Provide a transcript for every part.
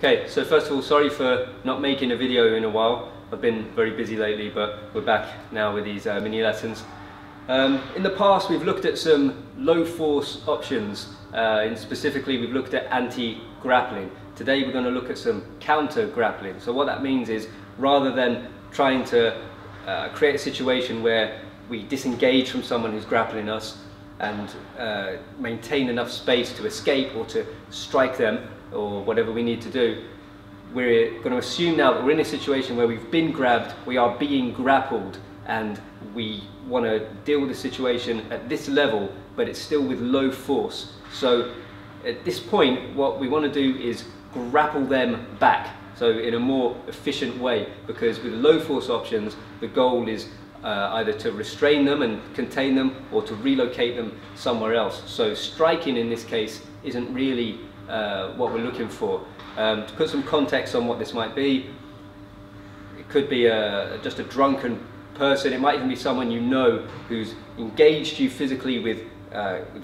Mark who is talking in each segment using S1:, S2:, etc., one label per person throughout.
S1: Okay, so first of all, sorry for not making a video in a while. I've been very busy lately, but we're back now with these mini lessons. In the past, we've looked at some low force options, and specifically we've looked at anti-grappling. Today we're going to look at some counter-grappling. So what that means is, rather than trying to create a situation where we disengage from someone who's grappling us and maintain enough space to escape or to strike them or whatever we need to do, we're going to assume now that we're in a situation where we've been grabbed, we are being grappled, and we want to deal with the situation at this level, but it's still with low force. So at this point, what we want to do is grapple them back, so in a more efficient way, because with low force options, the goal is either to restrain them and contain them or to relocate them somewhere else. So striking in this case isn't really what we're looking for. To put some context on what this might be, it could be just a drunken person. It might even be someone you know who's engaged you physically with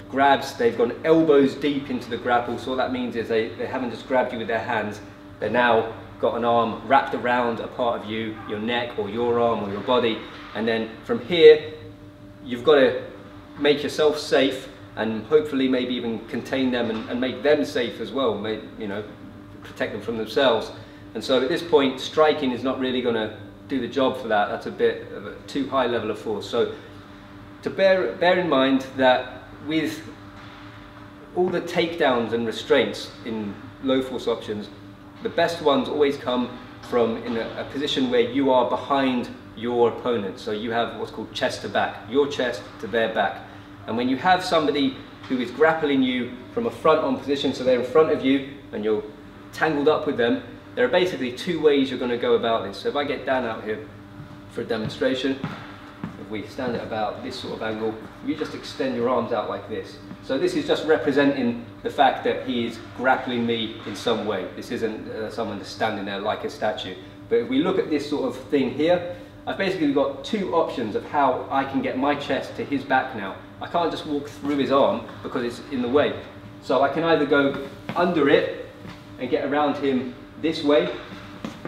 S1: grabs. They've gone elbows deep into the grapple. So what that means is they haven't just grabbed you with their hands, they've now got an arm wrapped around a part of you, your neck or your arm or your body, and then from here you've got to make yourself safe and hopefully maybe even contain them and make them safe as well, protect them from themselves. And so at this point, striking is not really going to do the job for that. That's a bit of a too high level of force. So to bear in mind that with all the takedowns and restraints in low force options, the best ones always come from in a position where you are behind your opponent. So you have what's called chest to back, your chest to their back. And when you have somebody who is grappling you from a front on position, so they're in front of you and you're tangled up with them, there are basically two ways you're going to go about this. So if I get Dan out here for a demonstration, if we stand at about this sort of angle, you just extend your arms out like this. So this is just representing the fact that he is grappling me in some way. This isn't someone just standing there like a statue. But if we look at this sort of thing here, I've basically got two options of how I can get my chest to his back now. I can't just walk through his arm because it's in the way. So I can either go under it and get around him this way,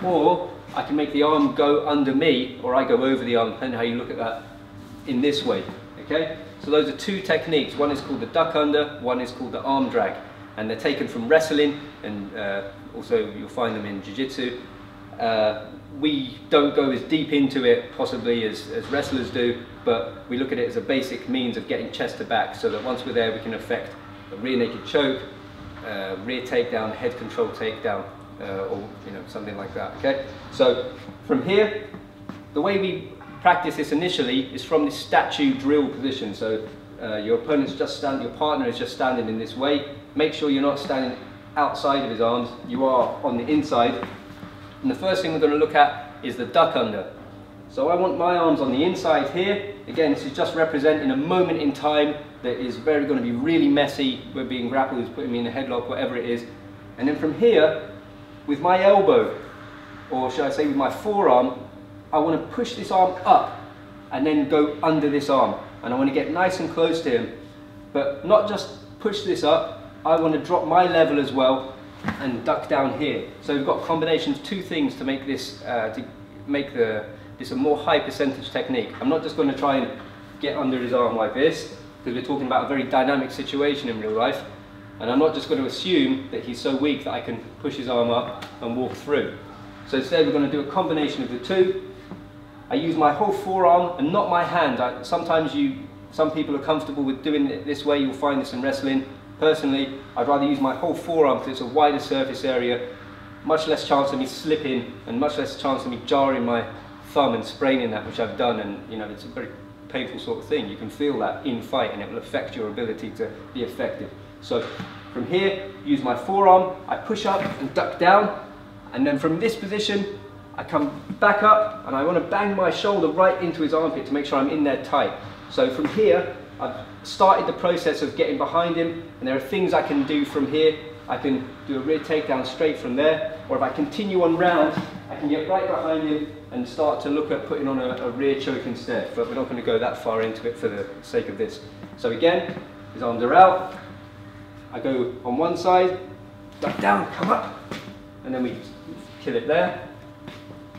S1: or I can make the arm go under me, or I go over the arm, depending how you look at that, in this way. Okay? So those are two techniques. One is called the duck under, one is called the arm drag. And they're taken from wrestling, and also you'll find them in jiu-jitsu. We don't go as deep into it possibly as wrestlers do, but we look at it as a basic means of getting chest to back, so that once we're there we can effect a rear naked choke, rear takedown, head control takedown, or something like that. Okay, so from here, the way we practice this initially is from this statue drill position. So your opponent's just standing, your partner is just standing in this way. Make sure you're not standing outside of his arms, you are on the inside. And the first thing we're going to look at is the duck under. So I want my arms on the inside here. Again, this is just representing a moment in time that is going to be really messy. We're being grappled, he's putting me in a headlock, whatever it is. And then from here, with my elbow, or should I say with my forearm, I want to push this arm up and then go under this arm. And I want to get nice and close to him, but not just push this up, I want to drop my level as well and duck down here. So we've got combinations, two things to make this this a more high percentage technique. I'm not just going to try and get under his arm like this, because we're talking about a very dynamic situation in real life, and I'm not just going to assume that he's so weak that I can push his arm up and walk through. So instead we're going to do a combination of the two. I use my whole forearm and not my hand. Some people are comfortable with doing it this way, you'll find this in wrestling. Personally, I'd rather use my whole forearm because it's a wider surface area, much less chance of me slipping and much less chance of me jarring my thumb and spraining that, which I've done, and it's a very painful sort of thing. You can feel that in fight and it will affect your ability to be effective. So from here, use my forearm, I push up and duck down, and then from this position, I come back up and I want to bang my shoulder right into his armpit to make sure I'm in there tight. So from here, I've started the process of getting behind him, and there are things I can do from here. I can do a rear takedown straight from there, or if I continue on round, I can get right behind him and start to look at putting on a rear choke instead, but we're not going to go that far into it for the sake of this. So again, his arms are out, I go on one side, duck down, come up, and then we kill it there.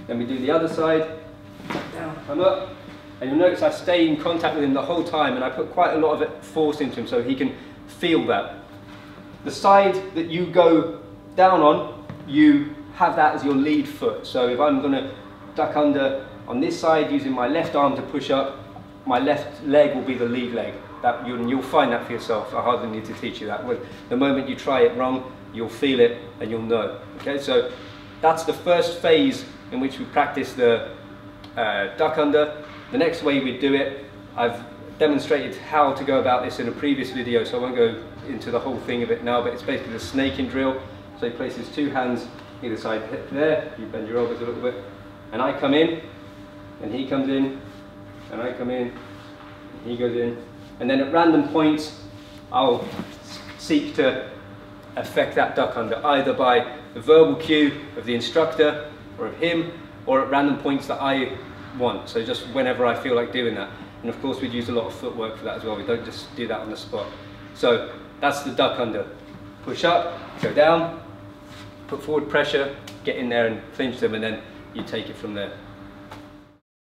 S1: Then we do the other side, down, come up, and you'll notice I stay in contact with him the whole time, and I put quite a lot of force into him so he can feel that. The side that you go down on, you have that as your lead foot. So if I'm going to duck under on this side using my left arm to push up, my left leg will be the lead leg. You'll find that for yourself. I hardly need to teach you that. The moment you try it wrong, you'll feel it and you'll know. Okay, so that's the first phase in which we practice the duck under. The next way we do it, I've demonstrated how to go about this in a previous video, so I won't go into the whole thing of it now, but it's basically the snaking drill. So he places two hands either side there, you bend your elbows a little bit, and I come in, and he comes in, and I come in, and he goes in, and then at random points I'll seek to affect that duck under, either by the verbal cue of the instructor or of him, or at random points that I want, so just whenever I feel like doing that. And of course we'd use a lot of footwork for that as well, we don't just do that on the spot. So that's the duck under. Push up, go down, put forward pressure, get in there and clinch them, and then you take it from there.